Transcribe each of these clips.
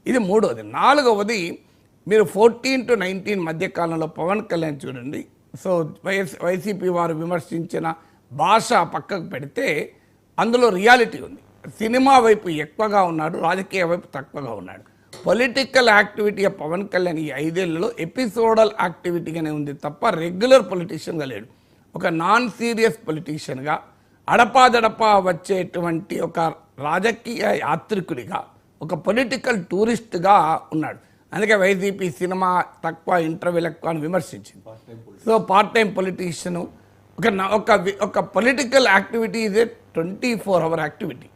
ఇది మూడవది. నాలుగవది, మీరు 14 to 19 మధ్య కాలంలో పవన్ కళ్యాణ్ చూడండి. సో వైసీపీ వారు విమర్శించిన భాష పక్కకు పెడితే అందులో రియాలిటీ ఉంది. సినిమా వైపు ఎక్కువగా ఉన్నాడు, రాజకీయ వైపు తక్కువగా ఉన్నాడు. పొలిటికల్ యాక్టివిటీ పవన్ కళ్యాణ్ ఈ 5 ఏళ్లలో ఎపిసోడల్ యాక్టివిటీగానే ఉంది తప్ప రెగ్యులర్ పొలిటీషియన్గా లేడు. ఒక నాన్ సీరియస్ పొలిటీషియన్గా అడపాదడపా వచ్చేటువంటి ఒక రాజకీయ యాత్రికుడిగా, ఒక పొలిటికల్ టూరిస్ట్గా ఉన్నాడు. అందుకే వైసీపీ సినిమా తక్కువ, ఇంటర్వ్యూలు ఎక్కువ అని విమర్శించింది. సో పార్ట్ టైం పొలిటీషియను ఒక political activity is a 24 hour activity.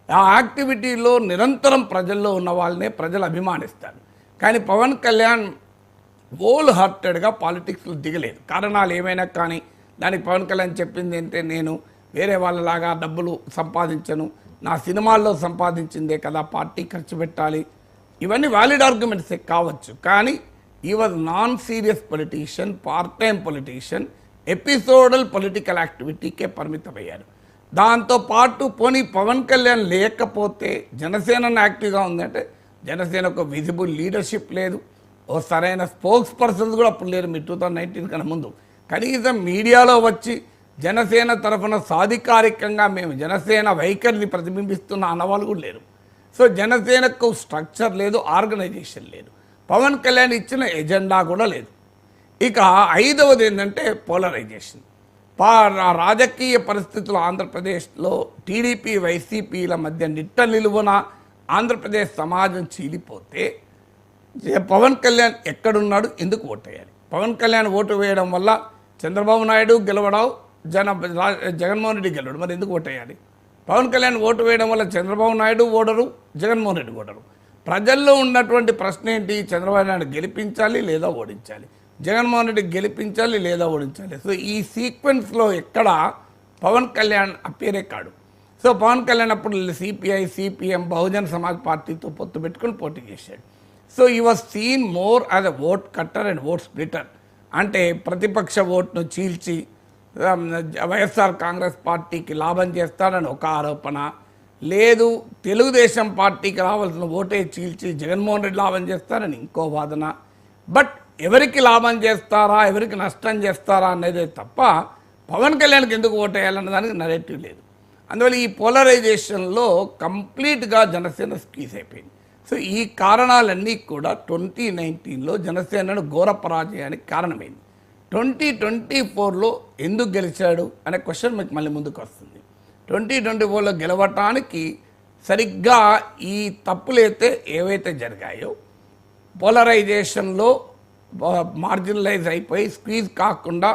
ఆ యాక్టివిటీలో నిరంతరం ప్రజల్లో ఉన్న వాళ్ళనే ప్రజలు అభిమానిస్తారు. కానీ పవన్ కళ్యాణ్ హోల్ హార్టెడ్గా పాలిటిక్స్లో దిగలేదు. కారణాలు ఏమైనా కానీ దానికి పవన్ కళ్యాణ్ చెప్పింది ఏంటంటే, నేను వేరే వాళ్ళలాగా డబ్బులు సంపాదించను, నా సినిమాల్లో సంపాదించిందే కదా పార్టీ ఖర్చు పెట్టాలి. ఇవన్నీ వ్యాలిడ్ ఆర్గ్యుమెంట్సే కావచ్చు. కానీ ఈ was non serious politician, part time politician, episodal political యాక్టివిటీకే పరిమితమయ్యారు. దాంతోపాటు పోనీ పవన్ కళ్యాణ్ లేకపోతే జనసేన యాక్టివ్గా ఉందంటే, జనసేనకు విజిబుల్ లీడర్షిప్ లేదు, ఓ సరైన స్పోక్స్ పర్సన్స్ కూడా అప్పుడు లేరు. మీరు 2019 కన్నా ముందు కనీసం మీడియాలో వచ్చి జనసేన తరఫున సాధికారికంగా మేము జనసేన వైఖరిని ప్రతిబింబిస్తున్న అన్నవాళ్ళు కూడా లేరు. సో జనసేనకు స్ట్రక్చర్ లేదు, ఆర్గనైజేషన్ లేదు, పవన్ కళ్యాణ్ ఇచ్చిన ఎజెండా కూడా లేదు. ఇక 5వది ఏంటంటే పోలరైజేషన్. రాజకీయ పరిస్థితులు ఆంధ్రప్రదేశ్లో టీడీపీ వైసీపీల మధ్య నిట్ట నిలువున ఆంధ్రప్రదేశ్ సమాజం చీలిపోతే పవన్ కళ్యాణ్ ఎక్కడున్నాడు, ఎందుకు ఓటేయాలి? పవన్ కళ్యాణ్ ఓటు వేయడం వల్ల చంద్రబాబు నాయుడు గెలవడం, జగన్మోహన్ రెడ్డి గెలవడం, మరి ఎందుకు ఓటేయాలి? పవన్ కళ్యాణ్ ఓటు వేయడం వల్ల చంద్రబాబు నాయుడు ఓడరు, జగన్మోహన్ రెడ్డి ఓడరు. ప్రజల్లో ఉన్నటువంటి ప్రశ్న ఏంటి? చంద్రబాబు నాయుడు గెలిపించాలి లేదా ఓడించాలి, జగన్మోహన్ రెడ్డి గెలిపించాలి లేదా ఓడించాలి. సో ఈ సీక్వెన్స్లో ఎక్కడ పవన్ కళ్యాణ్ అప్పేరే కాడు. సో పవన్ కళ్యాణ్ అప్పుడు సిపిఐ, సిపిఎం, బహుజన్ సమాజ్ పార్టీతో పొత్తు పెట్టుకుని పోటీ చేశాడు. సో ఈ was seen more as a vote cutter and vote splitter. అంటే ప్రతిపక్ష ఓట్ను చీల్చి వైఎస్ఆర్ కాంగ్రెస్ పార్టీకి లాభం చేస్తాడని ఒక ఆరోపణ, లేదు తెలుగుదేశం పార్టీకి రావాల్సిన ఓటే చీల్చి జగన్మోహన్ రెడ్డి లాభం చేస్తారని ఇంకో వాదన. బట్ ఎవరికి లాభం చేస్తారా, ఎవరికి నష్టం చేస్తారా అనేది తప్ప పవన్ కళ్యాణ్కి ఎందుకు ఓటేయాలన్న దానికి నరేటివ్ లేదు. అందువల్ల ఈ పోలరైజేషన్లో కంప్లీట్గా జనసేన స్క్వీజ్ అయిపోయింది. సో ఈ కారణాలన్నీ కూడా 2019లో జనసేనను ఘోర పరాజయానికి కారణమైంది. 2024లో ఎందుకు గెలిచాడు అనే క్వశ్చన్ మీకు మళ్ళీ ముందుకు వస్తుంది. 2024లో గెలవటానికి సరిగ్గా ఈ తప్పులైతే ఏవైతే జరిగాయో, పోలరైజేషన్లో మార్జినలైజ్ అయిపోయి స్క్వీజ్ కాకుండా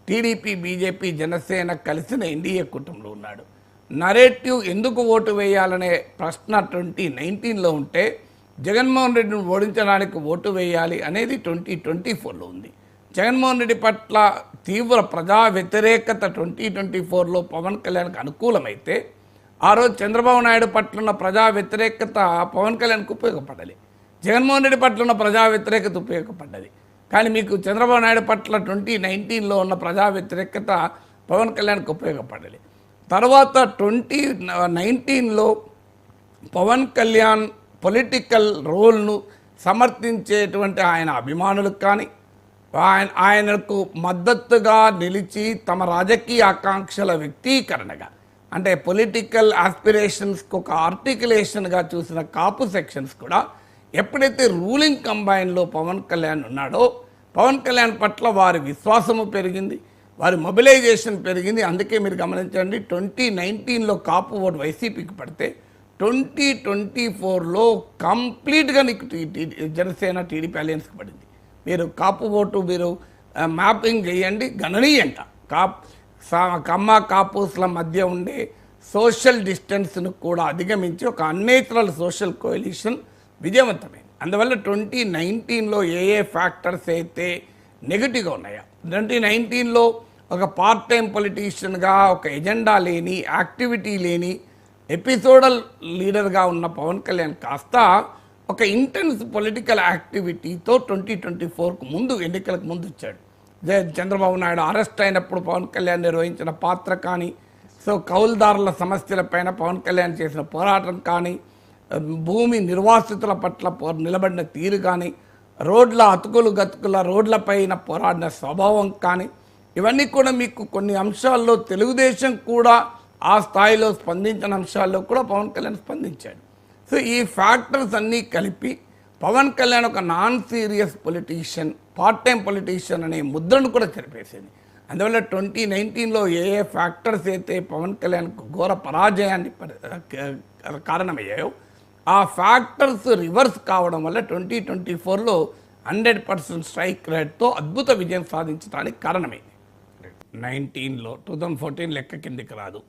టీడీపీ, బీజేపీ, జనసేన కలిసిన ఎన్డీఏ కూటమిలో ఉన్నాడు. నరేటివ్ ఎందుకు ఓటు వేయాలనే ప్రశ్న 2019లో ఉంటే, జగన్మోహన్ రెడ్డిని ఓడించడానికి ఓటు వేయాలి అనేది 2024లో ఉంది. జగన్మోహన్ రెడ్డి పట్ల తీవ్ర ప్రజా వ్యతిరేకత 2024లో పవన్ కళ్యాణ్కి అనుకూలమైతే, ఆ రోజు చంద్రబాబు నాయుడు పట్ల ఉన్న ప్రజా వ్యతిరేకత పవన్ కళ్యాణ్కి ఉపయోగపడాలి, జగన్మోహన్ రెడ్డి పట్ల ఉన్న ప్రజా వ్యతిరేకత ఉపయోగపడ్డది. కానీ మీకు చంద్రబాబు నాయుడు పట్ల 2019లో ఉన్న ప్రజా వ్యతిరేకత పవన్ కళ్యాణ్కి ఉపయోగపడాలి. తర్వాత 2019లో పవన్ కళ్యాణ్ పొలిటికల్ రోల్ను సమర్థించేటువంటి ఆయన అభిమానులకు కానీ, ఆయనకు మద్దతుగా నిలిచి తమ రాజకీయ ఆకాంక్షల వ్యక్తీకరణగా, అంటే పొలిటికల్ ఆస్పిరేషన్స్కి ఒక ఆర్టికులేషన్గా చూసిన కాపు సెక్షన్స్ కూడా ఎప్పుడైతే రూలింగ్ కంబైన్లో పవన్ కళ్యాణ్ ఉన్నాడో, పవన్ కళ్యాణ్ పట్ల వారి విశ్వాసము పెరిగింది, వారి మొబిలైజేషన్ పెరిగింది. అందుకే మీరు గమనించండి, 2019లో కాపు ఓటు వైసీపీకి పడితే 2024లో కంప్లీట్గా నీకు జనసేన టీడీపీ అలయన్స్కి పడింది. మీరు కాపు ఓటు మీరు మ్యాపింగ్ చేయండి, గణనీయంగా కమ్మ కాపుస్ల మధ్య ఉండే సోషల్ డిస్టెన్స్ను కూడా అధిగమించి ఒక అన్నేచురల్ సోషల్ కోalition విజయవంతమైంది. అందువల్ల 2019లో ఏ ఫ్యాక్టర్స్ అయితే నెగిటివ్గా ఉన్నాయో, 2019లో ఒక పార్ట్ టైం పొలిటీషియన్గా, ఒక ఎజెండా లేని, యాక్టివిటీ లేని, ఎపిసోడల్ లీడర్గా ఉన్న పవన్ కళ్యాణ్ కాస్త ఒక ఇంటెన్స్ పొలిటికల్ యాక్టివిటీతో 2024కు ముందు, ఎన్నికలకు ముందు వచ్చాడు. చంద్రబాబు నాయుడు అరెస్ట్ అయినప్పుడు పవన్ కళ్యాణ్ నిర్వహించిన పాత్ర కానీ, సో కౌలుదారుల సమస్యలపైన పవన్ కళ్యాణ్ చేసిన పోరాటం కానీ, భూమి నిర్వాసితుల పట్ల నిలబడిన తీరు కానీ, రోడ్ల అతుకులు గతుకుల రోడ్లపైన పోరాడిన స్వభావం కానీ, ఇవన్నీ కూడా మీకు కొన్ని అంశాల్లో తెలుగుదేశం కూడా ఆ స్థాయిలో స్పందించిన అంశాల్లో కూడా పవన్ కళ్యాణ్ స్పందించాడు. సో ఈ ఫ్యాక్టర్స్ అన్నీ కలిపి పవన్ కళ్యాణ్ ఒక non serious politician, part time politician అనే ముద్రను కూడా చెరిపేసింది. అందువల్ల 2019లో ఏ ఫ్యాక్టర్స్ అయితే పవన్ కళ్యాణ్కు ఘోర పరాజయాన్ని కారణమయ్యాయో ఆ ఫ్యాక్టర్స్ రివర్స్ కావడం వల్ల 2024లో 100% స్ట్రైక్ రేట్తో అద్భుత విజయం సాధించడానికి కారణమైంది. 19లో 2014 లెక్క కిందికి రాదు,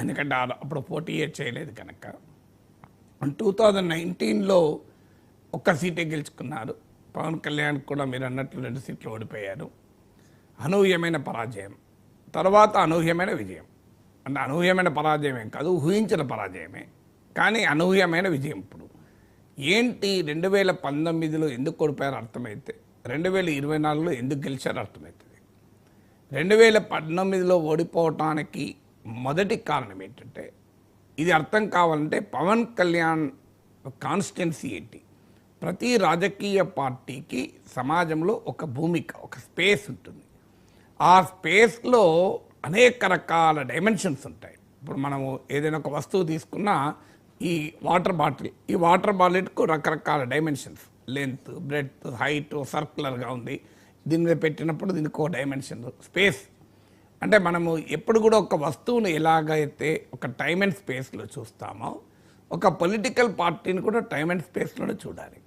ఎందుకంటే అప్పుడు 48 చేయలేదు కనుక. 2019లో ఒక్క సీటే గెలుచుకున్నారు. పవన్ కళ్యాణ్ కూడా మీరు అన్నట్లు 2 సీట్లు ఓడిపోయారు. అనూహ్యమైన పరాజయం, తర్వాత అనూహ్యమైన విజయం. అంటే అనూహ్యమైన పరాజయమే కాదు, ఊహించిన పరాజయమే, కానీ అనూహ్యమైన విజయం. ఇప్పుడు ఏంటి 2019లో ఎందుకు ఓడిపోయారో అర్థమైతే 2024లో ఎందుకు గెలిచారో అర్థమవుతుంది. 2019లో ఓడిపోవటానికి మొదటి కారణం ఏంటంటే, ఇది అర్థం కావాలంటే పవన్ కళ్యాణ్ కాన్స్టిట్యున్సీ ఏంటి. ప్రతి రాజకీయ పార్టీకి సమాజంలో ఒక భూమిక, ఒక స్పేస్ ఉంటుంది. ఆ స్పేస్లో అనేక రకాల డైమెన్షన్స్ ఉంటాయి. ఇప్పుడు మనము ఏదైనా ఒక వస్తువు తీసుకున్నా, ఈ వాటర్ బాటిల్కు రకరకాల డైమెన్షన్స్, లెంత్, బ్రెడ్త్, హైట్, సర్క్యులర్గా ఉంది. దీని మీద పెట్టినప్పుడు దీనికి ఒక డైమెన్షన్ స్పేస్. అంటే మనము ఎప్పుడు కూడా ఒక వస్తువును ఎలాగైతే ఒక టైమ్ అండ్ స్పేస్లో చూస్తామో, ఒక పొలిటికల్ పార్టీని కూడా టైమ్ అండ్ స్పేస్లోనే చూడాలి.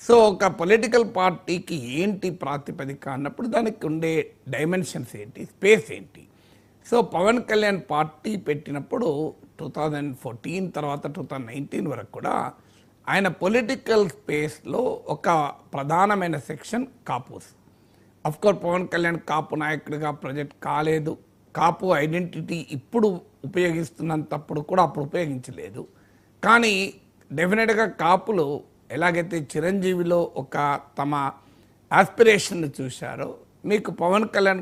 సో ఒక పొలిటికల్ పార్టీకి ఏంటి ప్రాతిపదిక అన్నప్పుడు దానికి ఉండే డైమెన్షన్స్ ఏంటి, స్పేస్ ఏంటి. సో పవన్ కళ్యాణ్ పార్టీ పెట్టినప్పుడు 2014 తర్వాత 2019 వరకు కూడా ఆయన పొలిటికల్ స్పేస్లో ఒక ప్రధానమైన సెక్షన్ కాపుస్. అఫ్కోర్స్ పవన్ కళ్యాణ్ కాపు నాయకుడిగా ప్రొజెక్ట్ కాలేదు. కాపు ఐడెంటిటీ ఇప్పుడు ఉపయోగిస్తున్నంతప్పుడు కూడా అప్పుడు ఉపయోగించలేదు. కానీ డెఫినెట్గా కాపులు ఎలాగైతే చిరంజీవిలో ఒక తమ ఆస్పిరేషన్ చూశారో, మీకు పవన్ కళ్యాణ్ కూడా